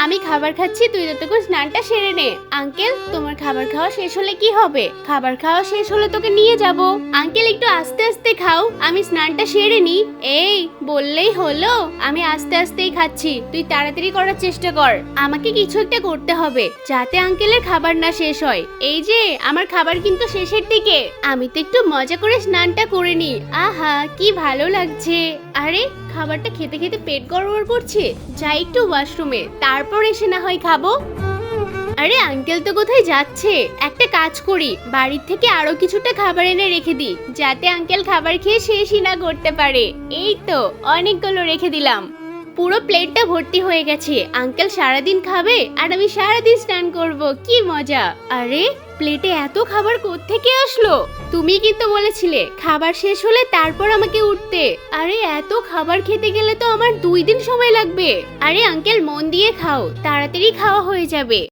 আমি খাবার খাচ্ছি, তুই ততক্ষণ স্নানটা সেরে নে। আঙ্কেল, তোমার খাবার খাওয়া শেষ হলে কি হবে? খাবার খাওয়া শেষ হলে তোকে নিয়ে যাব। আঙ্কেল, একটু আস্তে আস্তে খাও, আমি স্নানটা সেরে নি। এই বললেই হলো, আমি আস্তে আস্তেই খাচ্ছি, তুই তাড়াতাড়ি করার চেষ্টা কর। আমাকে কিছু একটা করতে হবে যাতে আঙ্কেলের খাবার না শেষ হয়। এই যে আমার খাবার কিন্তু শেষের দিকে, আমি তো একটু মজা করে স্নানটা করে নি। আহা কি ভালো লাগছে। আরে খাবারটা খেতে খেতে পেট গড়বড় করছে, যাই একটু ওয়াশরুমে, তারপর এসে না হয় খাবো। আরে আঙ্কেল তো কোথায় যাচ্ছে? একটা কাজ করি, বাড়ির থেকে আরো কিছুটা খাবার এনে রেখে দিই, যাতে আঙ্কেল খাবার খেয়ে শেষই না করতে পারে। এই তো অনেকগুলো রেখে দিলাম, পুরো প্লেটটা ভর্তি হয়ে গেছে। আঙ্কেল সারাদিন খাবে আর আমি সারাদিন স্নান করব, কি মজা। আরে প্লেটে এত খাবার কোত্থেকে আসলো? তুমি কিন্তু বলেছিলে খাবার শেষ হলে তারপর আমাকে উঠতে। আরে এত খাবার খেতে গেলে তো আমার 2 দিন সময় লাগবে। আরে আঙ্কেল মন দিয়ে খাও, তাড়াতাড়ি খাওয়া হয়ে যাবে।